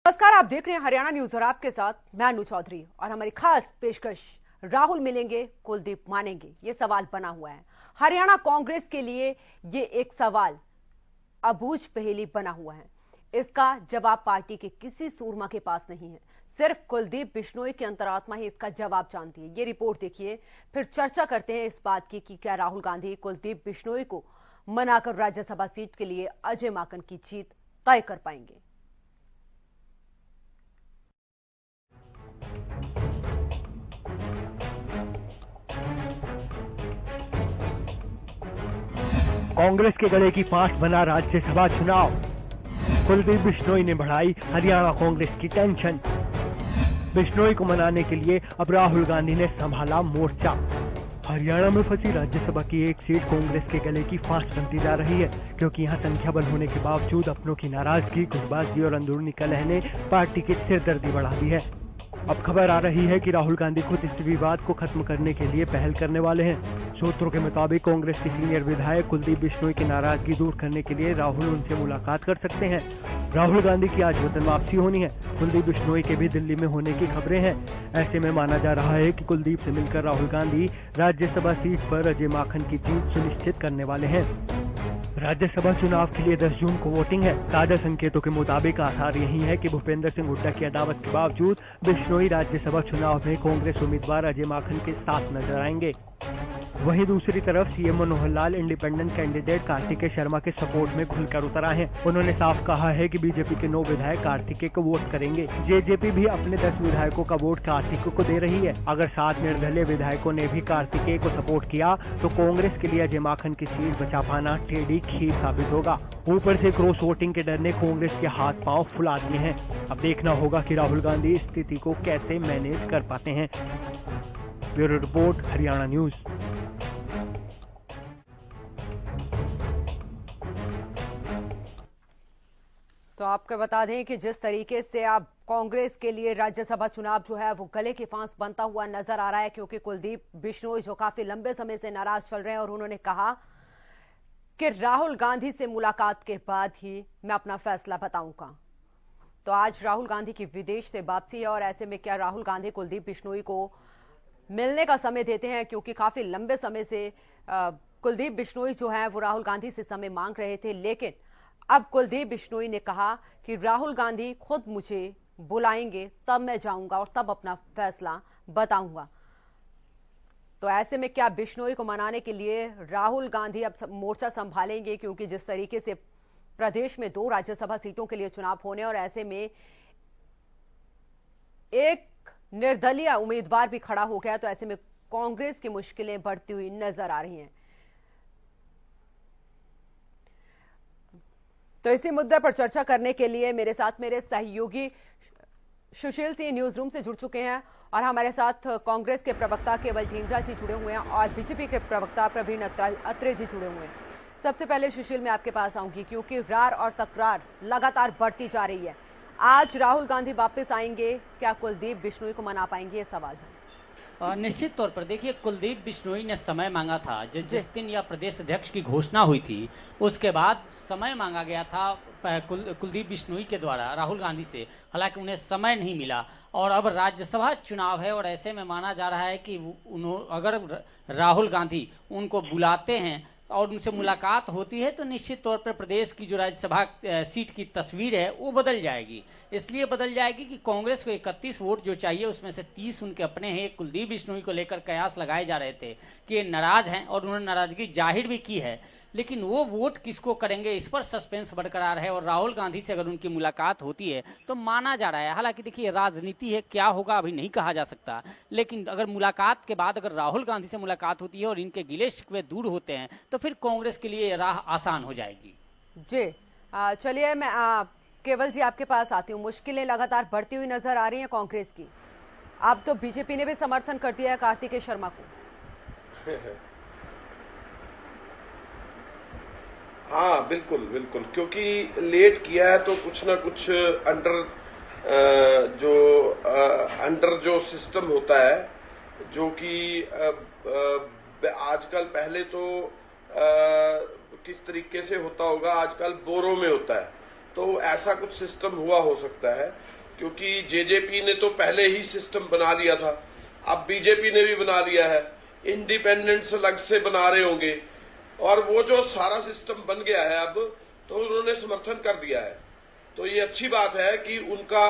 नमस्कार, आप देख रहे हैं हरियाणा न्यूज और आपके साथ मैं अनु चौधरी। और हमारी खास पेशकश, राहुल मिलेंगे कुलदीप मानेंगे, ये सवाल बना हुआ है। हरियाणा कांग्रेस के लिए ये एक सवाल अबूझ पहेली बना हुआ है। इसका जवाब पार्टी के किसी सूरमा के पास नहीं है। सिर्फ कुलदीप बिश्नोई की अंतरात्मा ही इसका जवाब जानती है। ये रिपोर्ट देखिए, फिर चर्चा करते हैं इस बात की कि क्या राहुल गांधी कुलदीप बिश्नोई को मनाकर राज्यसभा सीट के लिए अजय माकन की जीत तय कर पाएंगे। कांग्रेस के गले की फांस बना राज्यसभा चुनाव। कुलदीप बिश्नोई ने बढ़ाई हरियाणा कांग्रेस की टेंशन। बिश्नोई को मनाने के लिए अब राहुल गांधी ने संभाला मोर्चा। हरियाणा में फंसी राज्यसभा की एक सीट कांग्रेस के गले की फांस बनती जा रही है, क्योंकि यहां संख्या बल होने के बावजूद अपनों की नाराजगी, गुटबाजी और अंदरूनी कलह ने पार्टी की सिरदर्दी बढ़ा दी है। अब खबर आ रही है कि राहुल गांधी खुद इस विवाद को खत्म करने के लिए पहल करने वाले हैं। सूत्रों के मुताबिक कांग्रेस के सीनियर विधायक कुलदीप बिश्नोई की नाराजगी दूर करने के लिए राहुल उनसे मुलाकात कर सकते हैं। राहुल गांधी की आज वतन वापसी होनी है। कुलदीप बिश्नोई के भी दिल्ली में होने की खबरें हैं। ऐसे में माना जा रहा है कि कुलदीप से मिलकर राहुल गांधी राज्यसभा सीट पर अजय माकन की जीत सुनिश्चित करने वाले हैं। राज्यसभा चुनाव के लिए 10 जून को वोटिंग है। ताजा संकेतों के मुताबिक आसार यही है कि भूपेंद्र सिंह हुड्डा की अदावत के बावजूद बिश्नोई राज्यसभा चुनाव में कांग्रेस उम्मीदवार अजय माकन के साथ नजर आएंगे। वहीं दूसरी तरफ CM Manohar Lal independent candidate Kartikeya Sharma के सपोर्ट में खुलकर उतर आए हैं। उन्होंने साफ कहा है कि बीजेपी के 9 विधायक कार्तिकेय को वोट करेंगे। जेजेपी भी अपने 10 विधायकों का वोट कार्तिकेय को दे रही है। अगर 7 निर्दलीय विधायकों ने भी कार्तिकेय को सपोर्ट किया तो कांग्रेस के लिए अजय माकन की सीट बचा पाना टेढ़ी खीर साबित होगा। ऊपर से क्रॉस वोटिंग के डर ने कांग्रेस के हाथ पांव फुला दिए हैं। अब देखना होगा कि राहुल गांधी इस स्थिति को कैसे मैनेज कर पाते हैं। Bureau report, Haryana news. तो आपको बता दें कि जिस तरीके से अब कांग्रेस के लिए राज्यसभा चुनाव जो है वो गले की फांस बनता हुआ नजर आ रहा है, क्योंकि कुलदीप बिश्नोई जो काफी लंबे समय से नाराज चल रहे हैं और उन्होंने कहा कि राहुल गांधी से मुलाकात के बाद ही मैं अपना फैसला बताऊंगा। तो आज राहुल गांधी की विदेश से वापसी है और ऐसे में क्या राहुल गांधी कुलदीप बिश्नोई को मिलने का समय देते हैं, क्योंकि काफी लंबे समय से कुलदीप बिश्नोई जो है वो राहुल गांधी से समय मांग रहे थे, लेकिन अब कुलदीप बिश्नोई ने कहा कि राहुल गांधी खुद मुझे बुलाएंगे तब मैं जाऊंगा और तब अपना फैसला बताऊंगा। तो ऐसे में क्या बिश्नोई को मनाने के लिए राहुल गांधी अब मोर्चा संभालेंगे, क्योंकि जिस तरीके से प्रदेश में 2 राज्यसभा सीटों के लिए चुनाव होने और ऐसे में एक निर्दलीय उम्मीदवार भी खड़ा हो गया, तो ऐसे में कांग्रेस की मुश्किलें बढ़ती हुई नजर आ रही हैं। तो इसी मुद्दे पर चर्चा करने के लिए मेरे साथ मेरे सहयोगी सुशील सिंह न्यूज रूम से जुड़ चुके हैं और हमारे साथ कांग्रेस के प्रवक्ता केवल ढींगरा जी जुड़े हुए हैं और बीजेपी के प्रवक्ता प्रवीण अत्रे जी जुड़े हुए हैं। सबसे पहले सुशील, मैं आपके पास आऊंगी, क्योंकि रार और तकरार लगातार बढ़ती जा रही है। आज राहुल गांधी वापस आएंगे, क्या कुलदीप बिश्नोई को मना पाएंगे, ये सवाल है। निश्चित तौर पर देखिए, कुलदीप बिश्नोई ने समय मांगा था। जिस दिन यह प्रदेश अध्यक्ष की घोषणा हुई थी उसके बाद समय मांगा गया था कुलदीप बिश्नोई के द्वारा राहुल गांधी से। हालांकि उन्हें समय नहीं मिला और अब राज्यसभा चुनाव है और ऐसे में माना जा रहा है कि अगर राहुल गांधी उनको बुलाते हैं और उनसे मुलाकात होती है तो निश्चित तौर पर प्रदेश की जो राज्यसभा सीट की तस्वीर है वो बदल जाएगी। इसलिए बदल जाएगी कि कांग्रेस को 31 वोट जो चाहिए उसमें से 30 उनके अपने हैं। कुलदीप बिश्नोई को लेकर कयास लगाए जा रहे थे कि ये नाराज हैं और उन्होंने नाराजगी जाहिर भी की है, लेकिन वो वोट किसको करेंगे इस पर सस्पेंस बरकरार है। और राहुल गांधी से अगर उनकी मुलाकात होती है तो माना जा रहा है, हालांकि देखिए राजनीति है, क्या होगा अभी नहीं कहा जा सकता, लेकिन अगर मुलाकात के बाद अगर राहुल गांधी से मुलाकात होती है और इनके गिले शिकवे दूर होते हैं तो फिर कांग्रेस के लिए राह आसान हो जाएगी। जी चलिए, मैं केवल जी आपके पास आती हूँ। मुश्किलें लगातार बढ़ती हुई नजर आ रही हैं कांग्रेस की। अब तो बीजेपी ने भी समर्थन कर दिया है कार्तिकेय शर्मा को। हाँ बिल्कुल बिल्कुल, क्योंकि लेट किया है तो कुछ ना कुछ अंडर जो सिस्टम होता है, जो कि आजकल, पहले तो किस तरीके से होता होगा, आजकल बोरों में होता है, तो ऐसा कुछ सिस्टम हुआ हो सकता है। क्योंकि जेजेपी ने तो पहले ही सिस्टम बना लिया था, अब बीजेपी ने भी बना लिया है, इंडिपेंडेंट्स अलग से बना रहे होंगे, और वो जो सारा सिस्टम बन गया है अब, तो उन्होंने समर्थन कर दिया है। तो ये अच्छी बात है कि उनका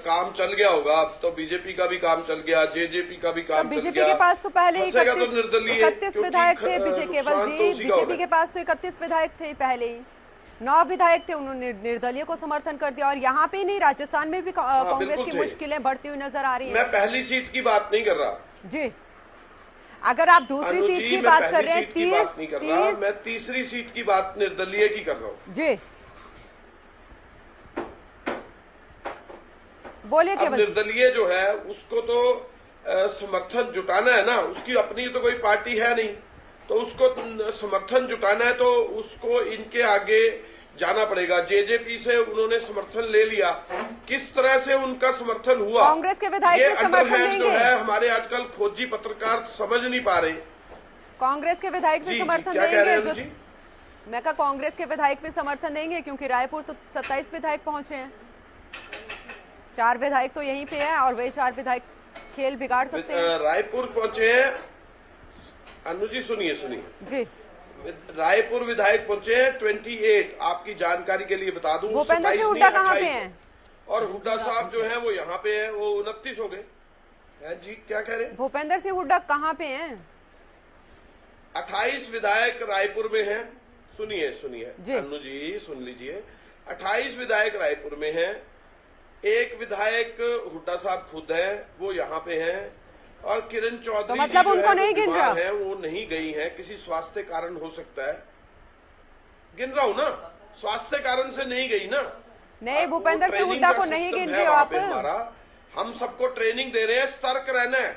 काम चल गया होगा। अब तो बीजेपी का भी काम चल गया, जेजेपी का भी काम चल गया। बीजेपी के पास तो पहले 31 विधायक थे केवल जी, बीजेपी के पास तो 31 विधायक थे पहले ही, 9 विधायक थे, उन्होंने निर्दलीय को समर्थन कर दिया। और यहाँ पे नहीं, राजस्थान में भी कांग्रेस की मुश्किलें बढ़ती हुई नजर आ रही है। मैं पहली सीट की बात नहीं कर रहा जी, अगर आप दूसरी सीट की बात कर रहे हैं, 30 मैं तीसरी सीट की बात निर्दलीय की कर रहा हूँ जी, बोलिए। अब निर्दलीय जो है उसको तो समर्थन जुटाना है ना, उसकी अपनी तो कोई पार्टी है नहीं, तो उसको समर्थन जुटाना है तो उसको इनके आगे जाना पड़ेगा। जेजेपी से उन्होंने समर्थन ले लिया, किस तरह से उनका समर्थन हुआ, कांग्रेस के विधायक ये अंडरहैंड जो है हमारे आजकल खोजी पत्रकार समझ नहीं पा रहे। कांग्रेस के विधायक भी समर्थन देंगे जो, मैं कहा कांग्रेस के विधायक भी समर्थन देंगे, क्योंकि रायपुर तो 27 विधायक पहुंचे हैं, 4 विधायक तो यहीं पे है, और वही 4 विधायक खेल बिगाड़ सकते हैं। रायपुर पहुंचे हैं अनु जी, सुनिए जी, रायपुर विधायक पहुंचे हैं 28। आपकी जानकारी के लिए बता दूं, भूपेंद्र सिंह हुड्डा कहाँ पे हैं? और हुड्डा साहब जो हैं वो यहाँ पे हैं, वो 29 हो गए हैं जी। क्या कह रहे हैं? भूपेंद्र सिंह हुड्डा कहाँ पे हैं? 28 विधायक रायपुर में हैं। सुनिए अनु जी, सुन लीजिए, 28 विधायक रायपुर में हैं, एक विधायक हुड्डा साहब खुद हैं, वो यहाँ पे हैं, और किरण चौधरी तो मतलब जी उनको नहीं गिन रहा है, वो नहीं गई हैं, किसी स्वास्थ्य कारण हो सकता है। गिन रहा हूं ना, स्वास्थ्य कारण से नहीं गई ना। नहीं, भूपेंद्र सिंह हुड्डा को नहीं गिन रहे हो आप। हमारा, हम सबको ट्रेनिंग दे रहे हैं, सतर्क रहना है,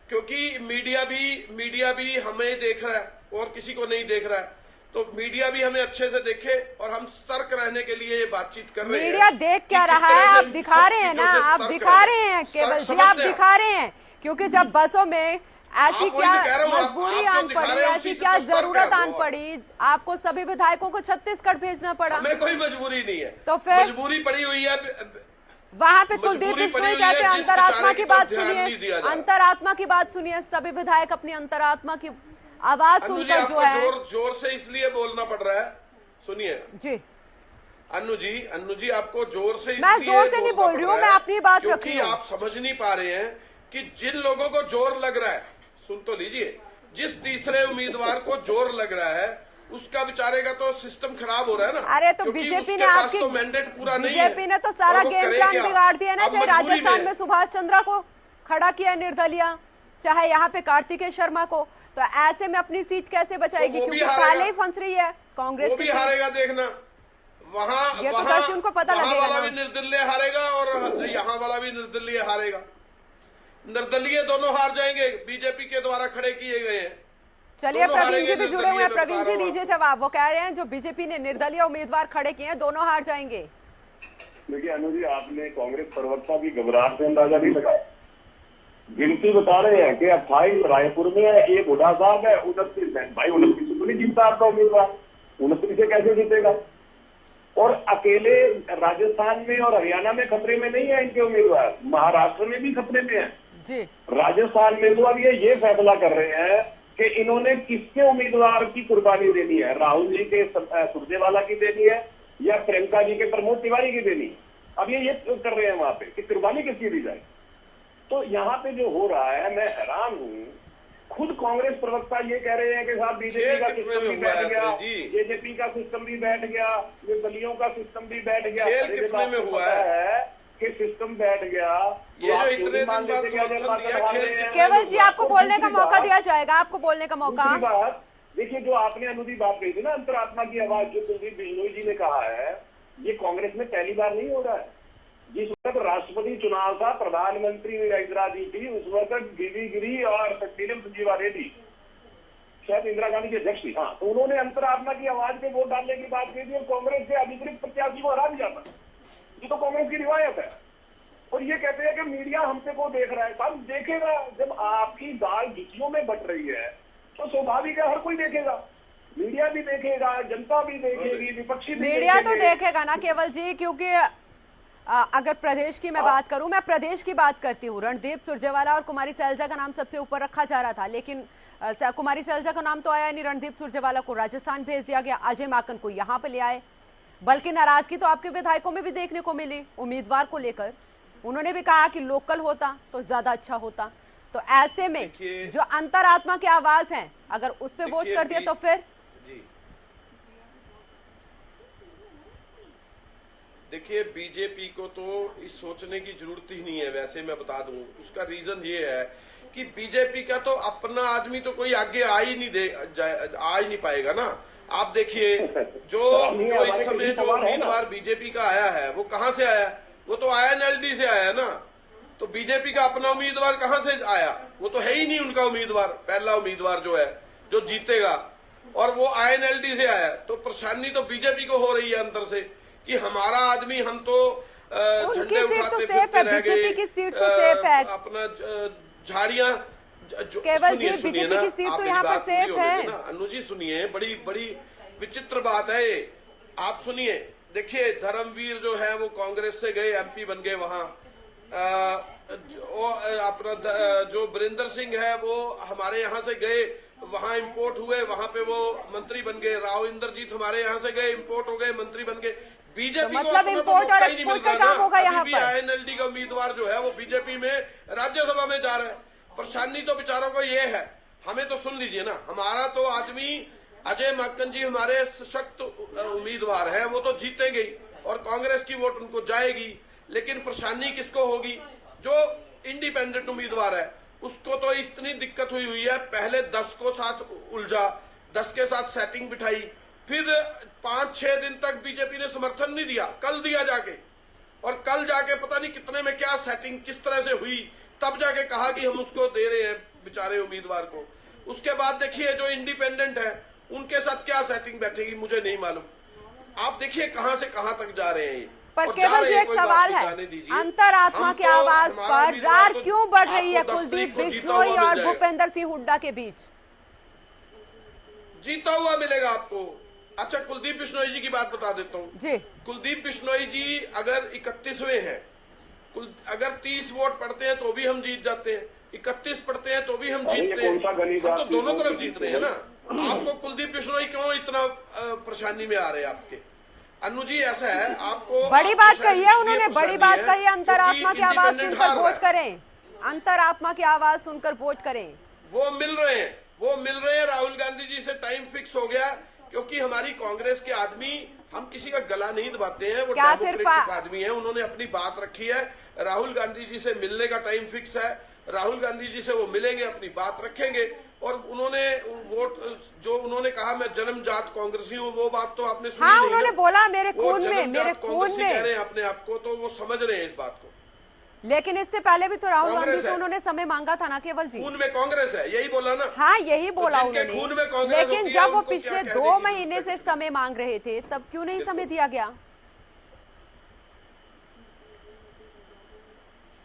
क्योंकि मीडिया भी हमें देख रहा है और किसी को नहीं देख रहा है, तो मीडिया भी हमें अच्छे से देखे और हम सतर्क रहने के लिए ये बातचीत कर रहे हैं। मीडिया देख क्या रहा है? आप दिखा रहे हैं ना, आप दिखा रहे हैं, केवल जी आप दिखा रहे हैं, क्योंकि जब बसों में ऐसी क्या मजबूरी आन पड़ी, ऐसी क्या जरूरत आन पड़ी, आपको सभी विधायकों को छत्तीसगढ़ भेजना पड़ा। हमें कोई मजबूरी नहीं है, तो फिर मजबूरी पड़ी हुई है। वहां पे कुलदीप बिश्नोई कहते हैं अंतरात्मा की बात सुनिए, अंतरात्मा की बात सुनिए, सभी विधायक अपनी अंतरात्मा की आवाज सुनकर जो है जोर से इसलिए बोलना पड़ रहा है। सुनिए जी अन्नू जी आपको जोर से मैं जोर से नहीं बोल रही हूँ, मैं अपनी बात रख रही हूँ। आप समझ नहीं पा रहे हैं कि जिन लोगों को जोर लग रहा है, सुन तो लीजिए, जिस तीसरे उम्मीदवार को जोर लग रहा है उसका बेचारे का तो सिस्टम खराब हो रहा है ना। अरे तो बीजेपी ने आपकी तो मैंडेट पूरा नहीं है, बीजेपी ने तो सारा गेम प्लान बिगाड़ दिया ना। चाहे राजस्थान में सुभाष चंद्रा को खड़ा किया निर्दलीय, चाहे यहाँ पे कार्तिकेय शर्मा को, तो ऐसे में अपनी सीट कैसे बचाएगी? क्योंकि पहले ही फंस रही है कांग्रेस। वो भी हारेगा, देखना। वहां ये तो उनको पता लगेगा, वाला भी निर्दलीय हारेगा और यहाँ वाला भी निर्दलीय हारेगा। निर्दलीय दोनों हार जाएंगे, बीजेपी के द्वारा खड़े किए गए हैं। चलिए प्रवीण जी भी जुड़े हुए हैं, प्रवीण जी दीजिए जवाब। वो कह रहे हैं जो बीजेपी ने निर्दलीय उम्मीदवार खड़े किए हैं दोनों हार जाएंगे। देखिए अनु जी, आपने कांग्रेस प्रवक्ता की घबराहट से अंदाजा नहीं लगाया। गिनती बता रहे हैं कि 28 रायपुर में है, एक हुड्डा साहब है, 29 है। भाई 29 से तो नहीं जीतता आपका उम्मीदवार, 29 से कैसे जीतेगा? और अकेले राजस्थान में और हरियाणा में खतरे में नहीं है इनके उम्मीदवार, महाराष्ट्र में भी खतरे में है जी। राजस्थान में तो अब ये फैसला कर रहे हैं कि इन्होंने किसके उम्मीदवार की कुर्बानी देनी है, राहुल जी के सुरजेवाला की देनी है या प्रियंका जी के प्रमोद तिवारी की देनी है। अब ये कर रहे हैं वहां पे कि कुर्बानी किसकी दी जाए। तो यहाँ पे जो हो रहा है, मैं हैरान हूँ। खुद कांग्रेस प्रवक्ता ये कह रहे हैं कि साहब बीजेपी का सिस्टम भी बैठ गया, जेजेपी का सिस्टम भी बैठ गया, निर्दलियों का सिस्टम भी बैठ गया। कितने में हुआ है कि सिस्टम बैठ गया? ये जो इतने दिन बाद केवल जी आपको बोलने का मौका दिया जाएगा, आपको बोलने का मौका। बात देखिए, जो आपने अनुदी बात कही थी ना, अंतरात्मा की आवाज, जो कुलदीप बिश्नोई जी ने कहा है, ये कांग्रेस में पहली बार नहीं हो रहा है। जिस वक्त राष्ट्रपति चुनाव था, प्रधानमंत्री इंदिरा जी थी, उस वक्त गिरी और सत्यम संजीवा रेड्डी शायद इंदिरा गांधी की अध्यक्ष थी, हाँ, तो उन्होंने अंतरात्मा की आवाज पे वोट डालने की बात की थी और कांग्रेस के अधिकृत प्रत्याशी को हरा दिया था। ये तो कांग्रेस की रिवायत है। और ये कहते हैं कि मीडिया हमसे को देख रहा है। साहब देखेगा, जब आपकी दाल घिचियों में बट रही है तो स्वाभाविक है हर कोई देखेगा, मीडिया भी देखेगा, जनता भी देखेगी, विपक्षी भी मीडिया तो देखेगा ना केवल जी, क्योंकि अगर प्रदेश की मैं बात करूं, मैं प्रदेश की बात करती हूं, रणदीप सुरजेवाला और कुमारी सैलजा का नाम सबसे ऊपर रखा जा रहा था, लेकिन कुमारी सैलजा का नाम तो आया नहीं। रणदीप सुरजेवाला को राजस्थान भेज दिया गया, अजय माकन को यहां पे ले आए। बल्कि नाराजगी तो आपके विधायकों में भी देखने को मिली उम्मीदवार को लेकर। उन्होंने भी कहा कि लोकल होता तो ज्यादा अच्छा होता। तो ऐसे में जो अंतरात्मा की आवाज है, अगर उस पर वोट कर दिया तो फिर देखिए, बीजेपी को तो इस सोचने की जरूरत ही नहीं है। वैसे मैं बता दूं, उसका रीजन ये है कि बीजेपी का तो अपना आदमी तो कोई आगे आ ही नहीं पाएगा ना। आप देखिए, जो इस समय जो उम्मीदवार बीजेपी का आया है वो कहां से आया? वो तो INLD से आया ना। तो बीजेपी का अपना उम्मीदवार कहां से आया? वो तो है ही नहीं उनका उम्मीदवार। पहला उम्मीदवार जो है जो जीतेगा, और वो INLD से आया। तो परेशानी तो बीजेपी को हो रही है अंदर से कि हमारा आदमी, हम तो झंडे उठाते फिरते रह गए, बीजेपी की सीट तो सेफ है, अपना झाड़ियां केवल जी बीजेपी की सीट तो यहाँ पर सेफ है ना। अनु जी सुनिए, बड़ी बड़ी विचित्र बात है ये। आप सुनिए, देखिए धर्मवीर जो है वो कांग्रेस से गए, MP बन गए वहां। अपना जो वीरेंद्र सिंह है वो हमारे यहाँ से गए, वहां इंपोर्ट हुए, वहां पे वो मंत्री बन गए। राव इंद्रजीत हमारे यहाँ से गए, इंपोर्ट हो गए, मंत्री बन गए। बीजेपी तो मतलब इंपोर्ट और एक्सपोर्ट का काम होगा यहाँ पर। INLD का उम्मीदवार जो है वो बीजेपी में राज्यसभा में जा रहा है। परेशानी तो बेचारों को ये है। हमें तो सुन लीजिए ना, हमारा तो आदमी अजय माकन जी हमारे सशक्त उम्मीदवार है, वो तो जीतेंगे और कांग्रेस की वोट उनको जाएगी। लेकिन परेशानी किसको होगी? जो इंडिपेंडेंट उम्मीदवार है उसको तो इतनी दिक्कत हुई है। पहले 10 को साथ उलझा, 10 के साथ सेटिंग बिठाई, फिर 5-6 दिन तक बीजेपी ने समर्थन नहीं दिया। कल दिया जाके, और कल जाके पता नहीं कितने में क्या सेटिंग किस तरह से हुई, तब जाके कहा कि हम उसको दे रहे हैं बेचारे उम्मीदवार को। उसके बाद देखिए जो इंडिपेंडेंट है उनके साथ क्या सेटिंग बैठेगी मुझे नहीं मालूम। आप देखिए कहां से कहां तक जा रहे हैं। पर केवल जी एक सवाल है, अंतरात्मा की आवाज पर रार क्यों बढ़ रही है कुलदीप बिश्नोई और भूपेंद्र सिंह हुड्डा के बीच? जीता हुआ मिलेगा आपको। अच्छा, कुलदीप बिश्नोई जी की बात बता देता हूं जी। कुलदीप बिश्नोई जी अगर 31वें हैं, अगर 30 वोट पड़ते हैं तो भी हम जीत जाते हैं, 31 पड़ते हैं तो भी हम जीतते हैं। हम तो दोनों तरफ जीत रहे हैं ना। आपको कुलदीप बिश्नोई क्यों इतना परेशानी में आ रहे हैं आपके? अनु जी ऐसा है, आपको बड़ी बात कही है उन्होंने, बड़ी बात कही है, अंतरात्मा की आवाज सुनकर वोट करें, अंतरात्मा की आवाज सुनकर वोट करें। वो मिल रहे हैं राहुल गांधी जी से। टाइम फिक्स हो गया, क्योंकि हमारी कांग्रेस के आदमी, हम किसी का गला नहीं दबाते हैं, वो डेमोक्रेटिक आदमी है, उन्होंने अपनी बात रखी है। राहुल गांधी जी से मिलने का टाइम फिक्स है, राहुल गांधी जी से वो मिलेंगे, अपनी बात रखेंगे। और उन्होंने वोट जो उन्होंने कहा मैं जन्मजात कांग्रेसी हूँ, वो बात तो आपने सुनी नहीं। उन्होंने बोला मेरे खून में, मेरे खून में कह रहे हैं अपने आप को, तो वो समझ रहे हैं इस बात को। लेकिन इससे पहले भी तो राहुल गांधी से उन्होंने समय मांगा था ना केवल जी। खून में कांग्रेस है, यही बोला ना। हाँ, यही बोला उन्होंने। खून में कांग्रेस, लेकिन जब वो पिछले 2 महीने से समय मांग रहे थे तब क्यों नहीं समय दिया गया?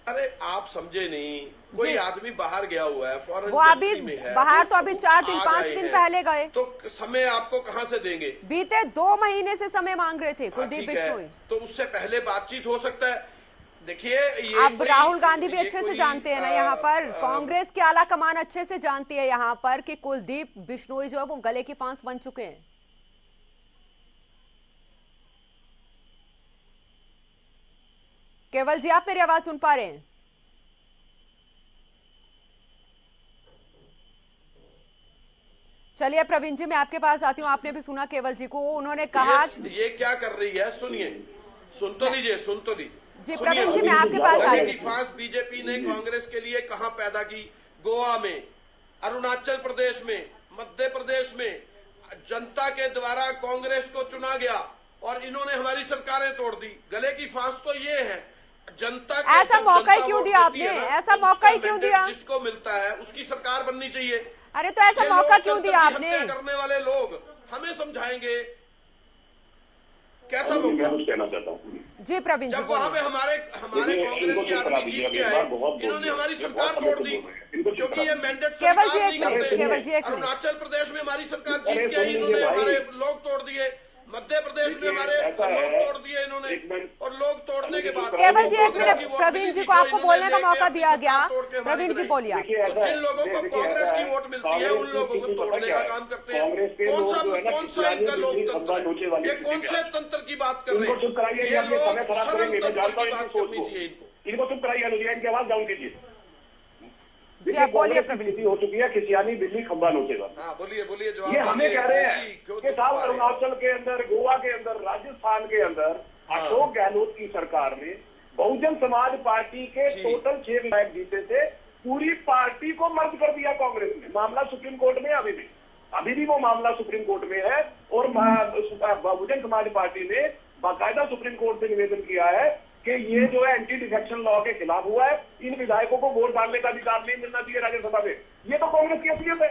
अरे आप समझे नहीं, कोई आदमी बाहर गया हुआ है, फॉरेन वो अभी में है, बाहर तो अभी 4 दिन 5 दिन पहले गए, तो समय आपको कहां से देंगे? बीते 2 महीने से समय मांग रहे थे कुलदीप बिश्नोई। तो उससे पहले बातचीत हो सकता है। देखिए ये अब राहुल गांधी भी अच्छे से जानते हैं ना, यहाँ पर कांग्रेस की आला कमान अच्छे से जानती है यहाँ पर कि कुलदीप बिश्नोई जो है वो गले की फांस बन चुके हैं। केवल जी, आप मेरी आवाज सुन पा रहे हैं? चलिए प्रवीण जी, मैं आपके पास आती हूँ। आपने भी सुना केवल जी को, उन्होंने कहा ये क्या कर रही है। सुनिए, सुन तो लीजिए जी प्रवीण जी, मैं आपके पास आ रही हूँ। फांस बीजेपी ने कांग्रेस के लिए कहां पैदा की? गोवा में, अरुणाचल प्रदेश में, मध्य प्रदेश में जनता के द्वारा कांग्रेस को चुना गया और इन्होंने हमारी सरकारें तोड़ दी। गले की फांस तो ये है, जनता के ऐसा मौका ही क्यों दिया आपने? ऐसा मौका ही क्यों दिया? जिसको मिलता है उसकी सरकार बननी चाहिए। अरे तो ऐसा मौका क्यों दिया आपने? करने वाले लोग हमें समझाएंगे कैसा मौका कहना चाहता हूँ जी प्रवीण जी। जब वहां पे हमारे कांग्रेस के आदमी जीत के आए, इन्होंने हमारी सरकार तोड़ दी, क्योंकि ये मैंडेट केवल जी एक मिनट, केवल जी एक मिनट। अरुणाचल प्रदेश में हमारी सरकार जीत के आई, इन्होंने हमारे लोग तोड़ दिए। मध्य प्रदेश में हमारे लोग तोड़ दिए इन्होंने, और लोग तोड़ने के बाद केवल जी एक मिनट, प्रवीण जी को आपको बोलने का मौका दिया गया। प्रवीण जी बोलिए। जिन लोगों को कांग्रेस की वोट मिलती है उन लोगों को तोड़ने का काम करते हैं। कौन सा इनका लोकतंत्र है? ये कौन से तंत्र की बात कर रहे हैं? ये लोग शर्म तंत्र की बात करनी चाहिए इनको चुप कराइए। अनुदिया इनकी आवाज डाउन कीजिए। बोलिए प्रवीण जी। हो चुकी है खिसियानी बिल्ली खंबा नोचेगा। बोलिए ये हमें कह रहे हैं कि साउथ अरुणाचल के अंदर, गोवा के अंदर, राजस्थान के अंदर अशोक गहलोत की सरकार ने बहुजन समाज पार्टी के टोटल 6 विधायक जीते थे, पूरी पार्टी को मर्ज कर दिया कांग्रेस ने। मामला सुप्रीम कोर्ट में अभी भी वो मामला सुप्रीम कोर्ट में है, और बहुजन समाज पार्टी ने बाकायदा सुप्रीम कोर्ट से निवेदन किया है कि ये जो है एंटी डिफेक्शन लॉ के खिलाफ हुआ है, इन विधायकों को वोट डालने का अधिकार नहीं मिलना चाहिए राज्यसभा में। ये तो कांग्रेस की असलियत है।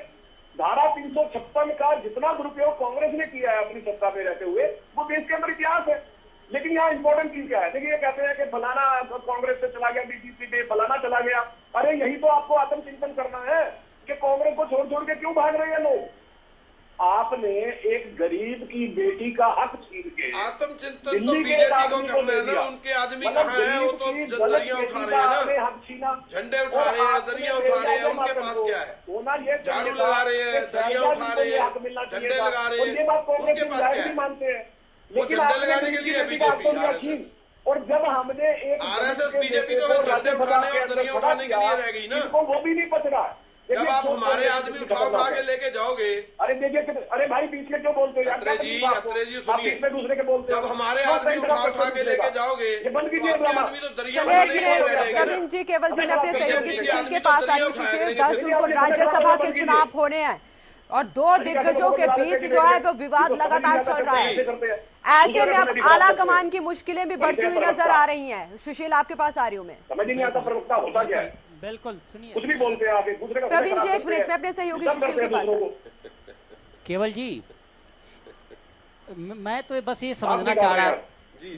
धारा 356 का जितना दुरुपयोग कांग्रेस ने किया है अपनी सत्ता में रहते हुए, वो देश के अंदर इतिहास है। लेकिन यहाँ इंपॉर्टेंट चीज क्या है? देखिए, ये कहते हैं कि फलाना कांग्रेस से चला गया, बीजेपी पे फलाना चला गया। अरे यही तो आपको आत्मचिंतन करना है कि कांग्रेस को छोड़ के क्यों भाग रहे हैं लोग। आपने एक गरीब की बेटी का हक छीन के आत्मचिंतन तो बीजेपी को करना है ना। उनके आदमी कहाँ है? वो तो दरिया उठा रहे हैं ना, हक छीना, झंडे उठा रहे हैं, दरिया उठा रहे हैं। उनके पास क्या है? झाड़ू लगा रहे हैं, दरिया उठा रहे हैं, झंडे लगा रहे हैं। ये बात कांग्रेस उनके के पास क्या विधायक भी है? मानते हैं। वो झंडे लगाने के लिए बीजेपी, आरएसएस। और जब हमने एक आरएसएस बीजेपी तो झंडे उठाने और दरिया उठाने के लिए रह गई ना। वो भी नहीं पच रहा। जब आप हमारे आदमी उठा के लेके जाओगे, अरे देखिए, अरे भाई बीच में क्यों बोलते हो यार? अत्रे जी सुनिए, बीच में दूसरे के बोलते हो। जब हमारे आदमी उठा के लेके जाओगे, बंद कीजिए ड्रामा। आदमी तो दरिया प्रवीण जी, केवल जी ने अपने सहयोगी सुशील के पास आ रही। सुशील, 10 जून को राज्यसभा के चुनाव होने हैं और 2 दिग्गजों के बीच जो है वो विवाद लगातार चल रहा है। ऐसे में अब आला कमान की मुश्किलें भी बढ़ती हुई नजर आ रही हैं। सुशील, आपके पास आ रही हूँ मैं। समझ नहीं आता प्रवक्ता होता क्या है। बिल्कुल, सुनिए, कुछ भी बोलते हैं आप एक दूसरे का। प्रवीण जी एक मिनट में अपने सहयोगी सुशील के पास। केवल जी, मैं तो बस ये समझना चाह रहा,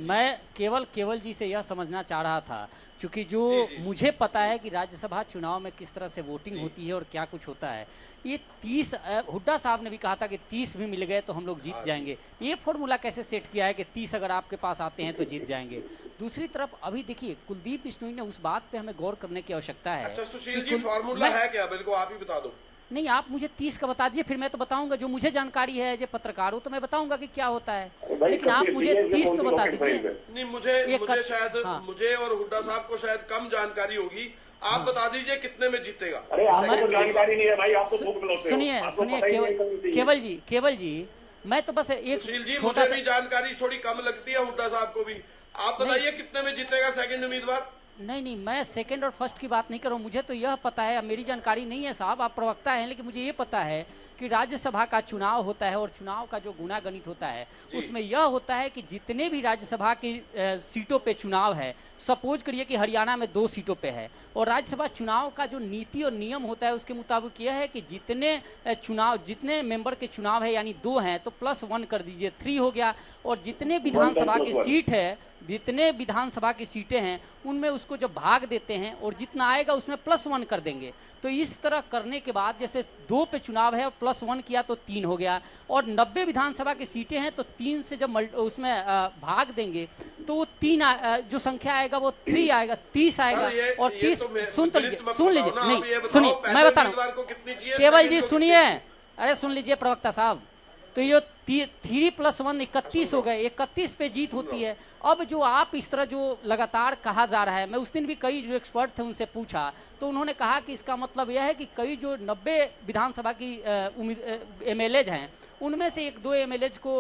मैं केवल जी से यह समझना चाह रहा था, क्योंकि जो मुझे पता है कि राज्यसभा चुनाव में किस तरह से वोटिंग होती है और क्या कुछ होता है। ये 30, हुड्डा साहब ने भी कहा था कि 30 भी मिल गए तो हम लोग जीत जाएंगे। ये फॉर्मूला कैसे सेट किया है कि 30 अगर आपके पास आते हैं तो जीत जाएंगे? दूसरी तरफ अभी देखिए, कुलदीप बिश्नोई ने उस बात पे हमें गौर करने की आवश्यकता है। अच्छा सुशील जी, फॉर्मूला है क्या? बिल्कुल आप ही बता दो। नहीं, आप मुझे 30 का बता दीजिए, फिर मैं तो बताऊंगा। जो मुझे जानकारी है जो पत्रकार हूं तो मैं बताऊंगा कि क्या होता है, लेकिन आप मुझे 30 तो बता दीजिए। नहीं, मुझे शायद मुझे और हुड्डा साहब को शायद कम जानकारी होगी। आप बता दीजिए कितने में जीतेगा। अरे आपको तो जानकारी नहीं है भाई, आप तो सुनिए केवल जी, मैं तो बस एक सुशील जी, मुझे भी जानकारी थोड़ी कम लगती है, हुड्डा साहब को भी। आप बताइए कितने में जीतेगा सेकंड उम्मीदवार? नहीं, मैं सेकंड और फर्स्ट की बात नहीं कर रहा हूं। मुझे तो यह पता है, अब मेरी जानकारी नहीं है साहब, आप प्रवक्ता हैं, लेकिन मुझे ये पता है कि राज्यसभा का चुनाव होता है और चुनाव का जो गुणागणित होता है उसमें यह होता है कि जितने भी राज्यसभा की सीटों पे चुनाव है, सपोज करिए कि हरियाणा में 2 सीटों पे है, और राज्यसभा चुनाव का जो नीति और नियम होता है उसके मुताबिक यह है कि जितने मेंबर के चुनाव है, यानी 2 हैं तो +1 कर दीजिए, 3 हो गया। और जितने विधानसभा की सीट है, जितने विधानसभा की सीटें हैं उनमें उसको जब भाग देते हैं और जितना आएगा उसमें +1 कर देंगे। तो इस तरह करने के बाद जैसे 2 पे चुनाव है और +1 किया तो 3 हो गया, और 90 विधानसभा की सीटें हैं तो 3 से जब उसमें भाग देंगे तो वो 3 जो संख्या आएगा वो 3 आएगा, 30 आएगा। और 30 सुन लीजिए, नहीं सुनिए, मैं बता रहा हूँ केवल जी, सुनिए, अरे सुन लीजिए प्रवक्ता साहब। तो ये 3 + 1 31 हो गए, 31 पे जीत होती है। अब जो आप इस तरह जो लगातार कहा जा रहा है, मैं उस दिन भी कई जो एक्सपर्ट थे उनसे पूछा तो उन्होंने कहा कि इसका मतलब यह है कि कई जो 90 विधानसभा की एमएलएज हैं उनमें से 1-2 एमएलएज को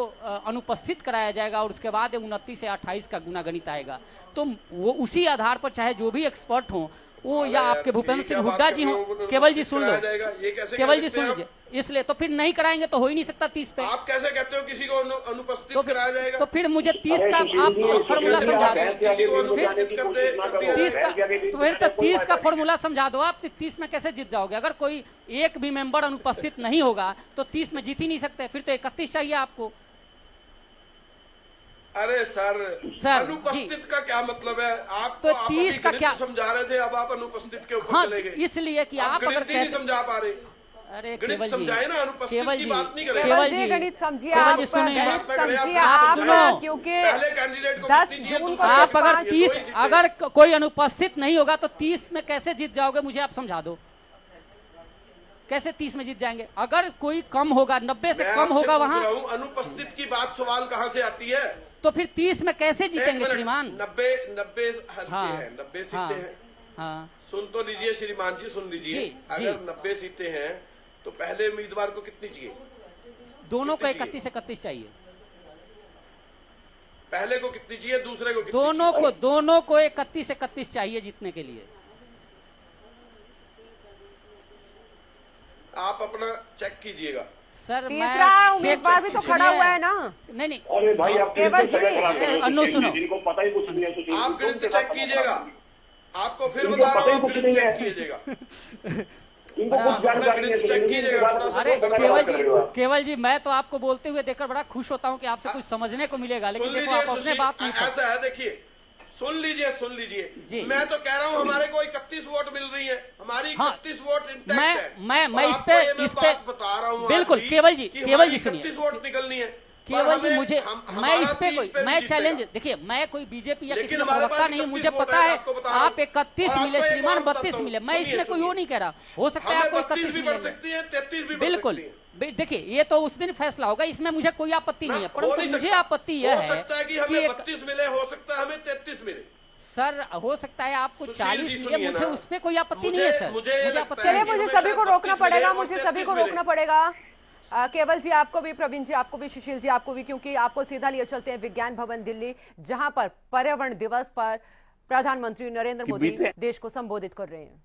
अनुपस्थित कराया जाएगा और उसके बाद 29 से 28 का गुणागणित आएगा। तो वो उसी आधार पर चाहे जो भी एक्सपर्ट हों, वो या आपके भूपेंद्र सिंह हुड्डा जी हो, केवल जी सुन लो, केवल जी सुन लीजिए, इसलिए तो फिर नहीं कराएंगे तो हो ही नहीं सकता 30 पे। आप कैसे कहते हो किसी को अनुपस्थित कराया जाएगा? तो फिर मुझे 30 का आप फॉर्मूला समझा दो, 30 का, तो फिर तो 30 का फॉर्मूला समझा दो आप। 30 में कैसे जीत जाओगे? अगर कोई एक भी मेंबर अनुपस्थित नहीं होगा तो 30 में जीत ही नहीं सकते, फिर तो 31 चाहिए आपको। अरे सर अनुपस्थित का क्या मतलब है? आप तो 30 का क्या समझा रहे थे, अब आप अनुपस्थित के ऊपर चले गए। इसलिए कि आप अगर नहीं समझा पा रहे, अरे गणित केवल जी, समझाए ना, अनुपस्थित केवल की जी, बात नहीं करें। केवल जी गणित समझिए केवल आप, जी सुनिए, गणित समझिए आप आप, सुनो। क्योंकि पहले कैंडिडेट को 10 कितनी चाहिए, जून को दूसरे आप को अगर कितनी 30 चाहिए, 2 ही अगर सीटें। कोई अनुपस्थित नहीं होगा तो 30 में कैसे जीत जाओगे, मुझे आप समझा दो। कैसे 30 में जीत जाएंगे? अगर कोई कम होगा, 90 से मैं कम आपसे होगा पूछ वहां, रहा हूं, अनुपस्थित की बात सवाल कहां से आती है? तो फिर 30 में कैसे जीतेंगे श्रीमान? 90 हल्के हाँ, हैं, 90 सीटें हाँ, हैं। हाँ, सुन तो लीजिए श्रीमान जी, सुन लीजिए। जी, अगर जी। 90 सीटें हैं तो पहले उम्मीदवार को कितनी चाहिए? दोनों को कितनी 31-31 चाहिए। पहले को कितनी चाहिए, दूसरे को कितनी दोनों चाहिए? को 31-31 चाहिए जीतने के लिए। आप अपना चेक कीजिएगा। सर तीसरा उम्मीदवार भी तो खड़ा हुआ है ना। नहीं, अरे भाई आप केवल जी, अन्नू सुनो, जिनको पता ही कुछ नहीं है सुशील आप जी, गणित उनके चेक साथ कीजिएगा, आपको फिर इनको बता पता रहा ही हूं, कुछ गणित नहीं चेक है। कीजिएगा। इनको कुछ जानकारी नहीं है चेक सुशील जी, कीजिएगा, इनके साथ थोड़ा सा अरे तो समय बात कर रहे हो आप। केवल जी, मैं तो आपको बोलते हुए देखकर बड़ा खुश होता हूं कि आपसे कुछ समझने को मिलेगा, लेकिन सुन देखो लीजिए आप अपने सुशील, बात नहीं कर। ऐसा है, देखिए सुन जी। लीजिए, मैं तो कह रहा हूं हमारे को 31 वोट मिल रही है, हमारी हाँ, 31 वोट इंटैक्ट है। मैं और इस आपको पे ये मैं बात बता रहा हूं बिल्कुल आज भी केवल जी, कि केवल जी हमारी सुनिए, 31 वोट निकलनी है। केवल जी हमें- मुझे हम- मैं इस हमारा पे 30 कोई पे भी मैं जीतेगा। चैलेंज, देखिए मैं कोई बीजेपी या किसी लेकिन का हमारे प्रवक्ता पास नहीं हूं, 31 मुझे वोट पता है, है आपको बता रहा हूं। आप 31 और मिले आपको एक श्रीमान, बात 32 बताता हूं, मिले, मैं सुनिए, इसमें कोई वो नहीं कह रहा, हो सकता है हमें आपको 32 31 भी बढ़ मिलेंगे। सकती है, 33 भी बढ़ बिल्कुल, सकती है। देखिए ये तो उस दिन फैसला होगा, इसमें मुझे कोई आपत्ति नहीं है, हो परंतु नहीं मुझे सकता। आपत्ति यह हो है सकता है कि हमें एक- 32 मिले, हो सकता है हमें 33 मिले। सर हो सकता है आपको सुशील 40 जी मिले, सुनिए मुझे ना, उसमें कोई आपत्ति मुझे- नहीं है सर, मुझे ये लगता आपत्ति है चलिए नहीं है। मुझे हमें सभी को शायद रोकना 32 मिले पड़ेगा, और मुझे 33 सभी को मिले। रोकना पड़ेगा। केवल जी आपको भी, प्रवीण जी आपको भी, सुशील जी आपको भी, क्योंकि आपको सीधा लिए चलते हैं विज्ञान भवन दिल्ली, जहां पर पर्यावरण दिवस पर प्रधानमंत्री नरेंद्र मोदी देश को संबोधित कर रहे हैं।